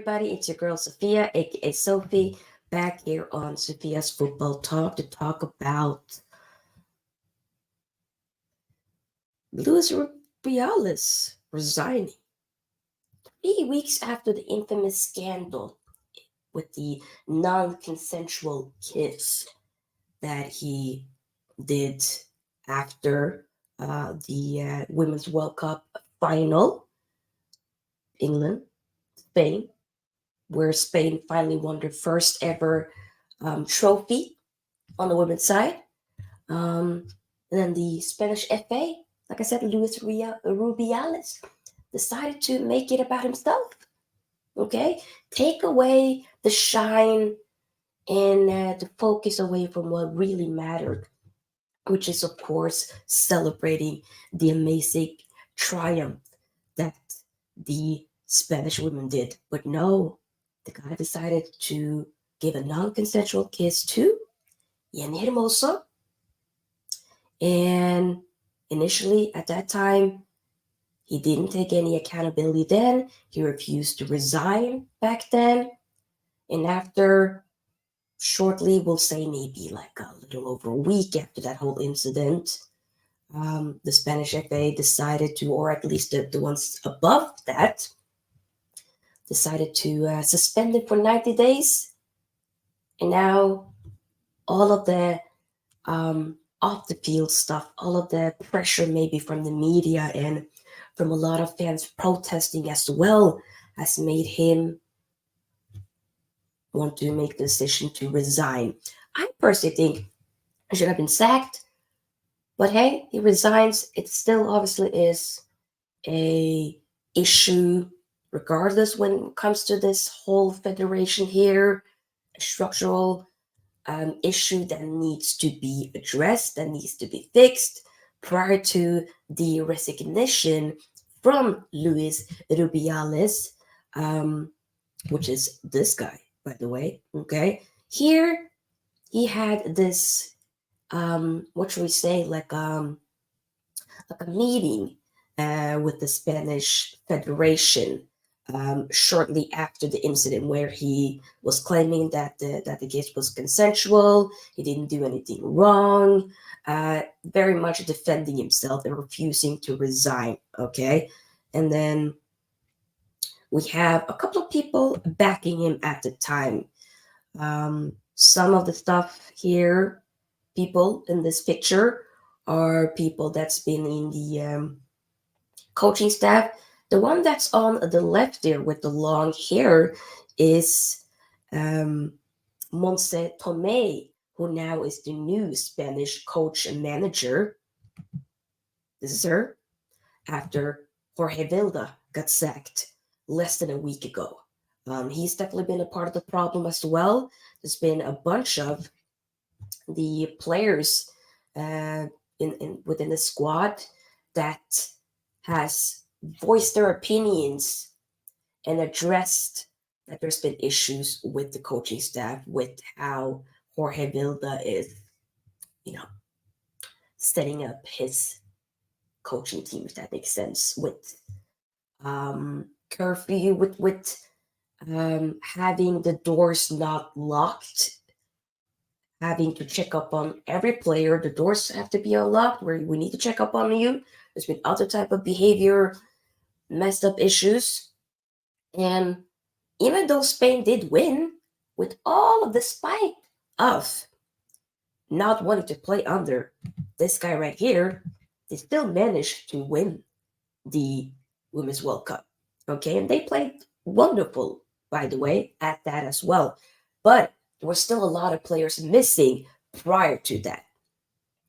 everybody? It's your girl Sofia, aka Sophie, back here on Sophia's Football Talk to talk about Luis Rubiales resigning 3 weeks after the infamous scandal with the non-consensual kiss that he did after the Women's World Cup final, England, Spain, where Spain finally won their first ever trophy on the women's side. And then the Spanish FA, like I said, Luis Rubiales decided to make it about himself. Okay, take away the shine and the focus away from what really mattered, which is, of course, celebrating the amazing triumph that the Spanish women did. But no, the guy decided to give a non consensual kiss to Jenni Hermoso. And initially, at that time, he didn't take any accountability then. He refused to resign back then. And after, shortly, we'll say maybe like a little over a week after that whole incident, the Spanish FA decided to, or at least the ones above that, decided to suspend him for 90 days. And now all of the off the field stuff, all of the pressure maybe from the media and from a lot of fans protesting as well, has made him want to make the decision to resign. I personally think he should have been sacked, but hey, he resigns. It still obviously is a issue regardless when it comes to this whole federation here, a structural issue that needs to be addressed, that needs to be fixed prior to the resignation from Luis Rubiales, which is this guy, by the way. Okay, here he had this, what should we say, like a meeting with the Spanish Federation shortly after the incident, where he was claiming that the kiss was consensual, he didn't do anything wrong, very much defending himself and refusing to resign. Okay, and then we have a couple of people backing him at the time. Some of the stuff here, people in this picture, are people that's been in the coaching staff. The one that's on the left there with the long hair is Monse Tomé, who now is the new Spanish coach and manager. This is her, after Jorge Vilda got sacked less than a week ago. He's definitely been a part of the problem as well. There's been a bunch of the players within the squad that has voiced their opinions and addressed that there's been issues with the coaching staff, with how Jorge Vilda is, setting up his coaching team, if that makes sense, with curfew, with having the doors not locked, having to check up on every player. The doors have to be unlocked, where we need to check up on you. There's been other type of behavior, messed up issues. And even though Spain did win, with all of the spite of not wanting to play under this guy right here, they still managed to win the Women's World Cup. Okay, and they played wonderful, by the way, at that as well. But there were still a lot of players missing prior to that.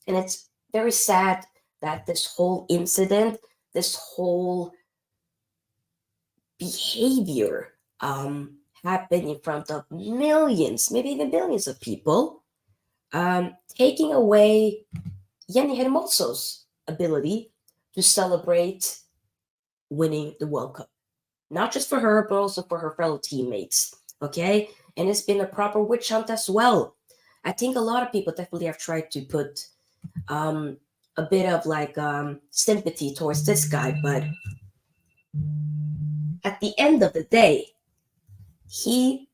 And it's very sad that this whole incident, this whole behavior happened in front of millions, maybe even billions of people, taking away Jenni Hermoso's ability to celebrate winning the World Cup. Not just for her, but also for her fellow teammates. Okay? And it's been a proper witch hunt as well. I think a lot of people definitely have tried to put a bit of like sympathy towards this guy, but at the end of the day, he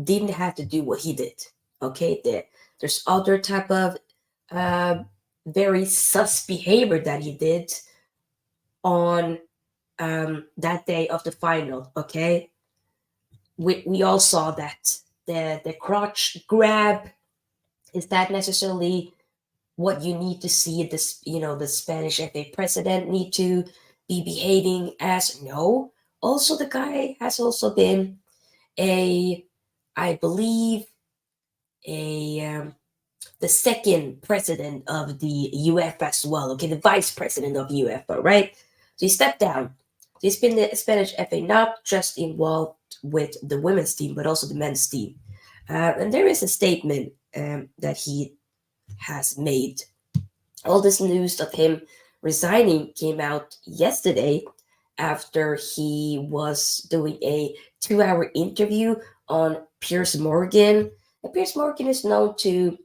didn't have to do what he did. Okay, there's other type of uh, very sus behavior that he did on that day of the final. Okay, we all saw that the crotch grab. Is that necessarily what you need to see this, the Spanish FA president need to be behaving as? No. Also, the guy has also been a, I believe, a the second president of the UEFA as well. Okay, the vice president of UEFA, right? So he stepped down. So he's been the Spanish FA, not just involved with the women's team, but also the men's team. And there is a statement that he has made. All this news of him resigning came out yesterday after he was doing a 2 hour interview on Piers Morgan. And Piers Morgan is known to,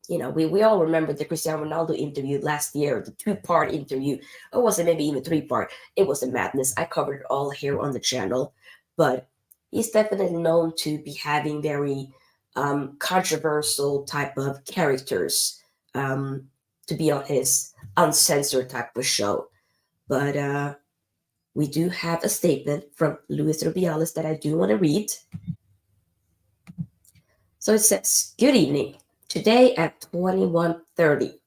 we all remember the Cristiano Ronaldo interview last year, the 2 part interview. Or was it maybe even 3 part? It was a madness. I covered it all here on the channel. But he's definitely known to be having very controversial type of characters to be on his uncensored type of show. But we do have a statement from Luis Rubiales that I do want to read. So it says, "Good evening. Today at 21:30,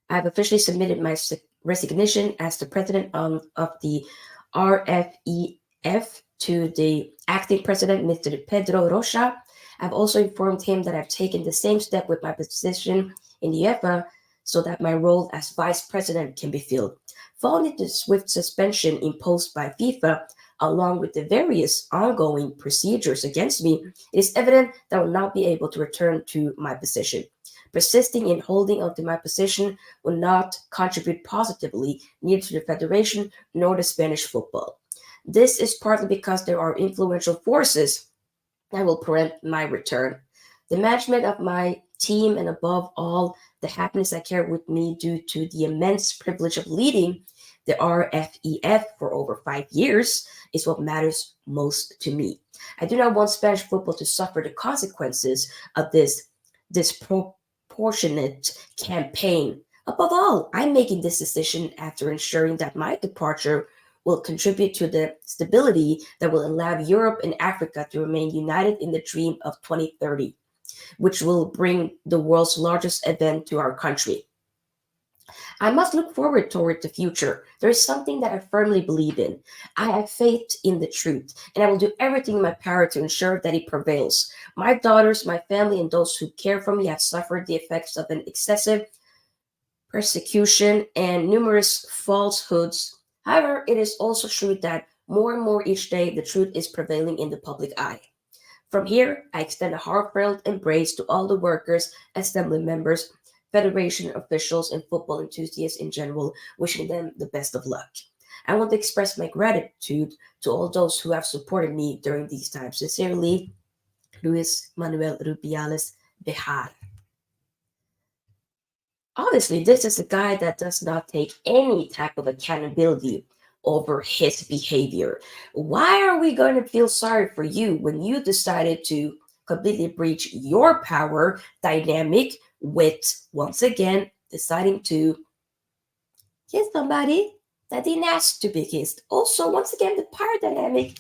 I have officially submitted my resignation as the president of the RFEF to the acting president, Mr. Pedro Rocha. I've also informed him that I've taken the same step with my position in the UEFA so that my role as vice president can be filled. Following the swift suspension imposed by FIFA, along with the various ongoing procedures against me, it is evident that I will not be able to return to my position. Persisting in holding onto my position will not contribute positively neither to the Federation nor the Spanish football. This is partly because there are influential forces that will prevent my return. The management of my team, and above all, the happiness I carry with me due to the immense privilege of leading the RFEF for over 5 years, is what matters most to me. I do not want Spanish football to suffer the consequences of this disproportionate campaign. Above all, I'm making this decision after ensuring that my departure will contribute to the stability that will allow Europe and Africa to remain united in the dream of 2030, which will bring the world's largest event to our country. I must look forward toward the future. There is something that I firmly believe in. I have faith in the truth, and I will do everything in my power to ensure that it prevails. My daughters, my family, and those who care for me have suffered the effects of an excessive persecution and numerous falsehoods. However, it is also true that more and more each day the truth is prevailing in the public eye. From here, I extend a heartfelt embrace to all the workers, assembly members, federation officials, and football enthusiasts in general, wishing them the best of luck. I want to express my gratitude to all those who have supported me during these times. Sincerely, Luis Manuel Rubiales Bejar." Obviously, this is a guy that does not take any type of accountability over his behavior. Why are we going to feel sorry for you when you decided to completely breach your power dynamic with, once again, deciding to kiss somebody that didn't ask to be kissed? Also, once again, the power dynamic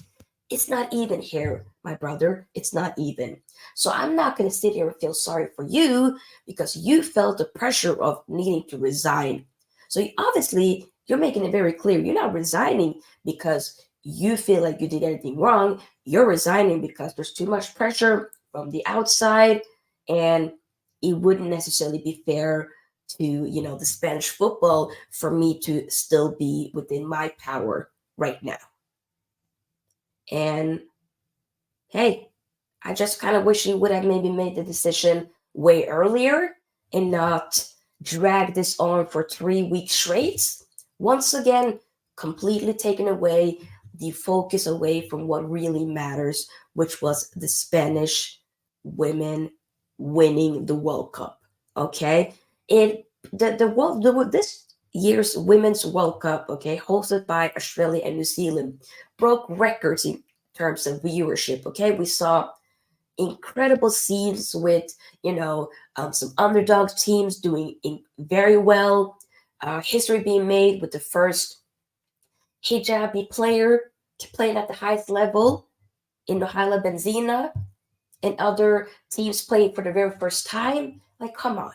is not even here, my brother. It's not even. So I'm not going to sit here and feel sorry for you because you felt the pressure of needing to resign. So obviously, you're making it very clear you're not resigning because you feel like you did anything wrong. You're resigning because there's too much pressure from the outside, and it wouldn't necessarily be fair to, the Spanish football for me to still be within my power right now. And hey, I just kind of wish you would have maybe made the decision way earlier and not drag this on for 3 weeks straight. Once again, completely taken away the focus away from what really matters, which was the Spanish women winning the World Cup. Okay, it this year's Women's World Cup, okay, hosted by Australia and New Zealand, broke records in terms of viewership. Okay, we saw incredible scenes with some underdog teams doing very well. History being made with the first hijabi player playing at the highest level in the Hala Benzina, and other teams playing for the very first time. Like, come on,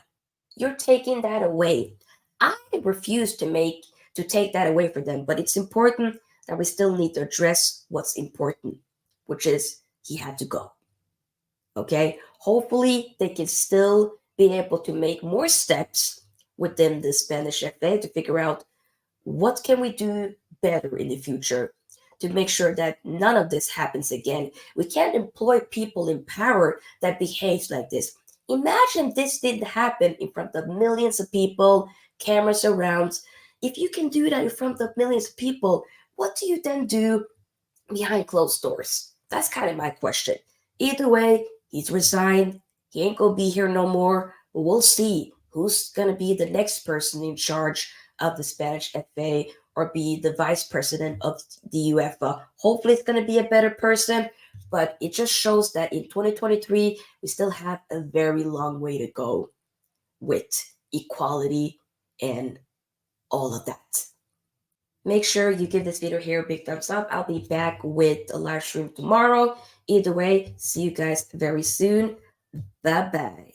you're taking that away. I refuse to take that away from them, but it's important that we still need to address what's important, which is he had to go. Okay, hopefully they can still be able to make more steps within the Spanish FA to figure out what can we do better in the future to make sure that none of this happens again. We can't employ people in power that behaves like this. Imagine this didn't happen in front of millions of people, cameras around. If you can do that in front of millions of people, what do you then do behind closed doors? That's kind of my question. Either way, he's resigned. He ain't gonna be here no more. But we'll see who's gonna be the next person in charge of the Spanish FA or be the vice president of the UEFA. Hopefully, it's gonna be a better person. But it just shows that in 2023, we still have a very long way to go with equality and all of that. Make sure you give this video here a big thumbs up. I'll be back with a live stream tomorrow. Either way, see you guys very soon. Bye bye.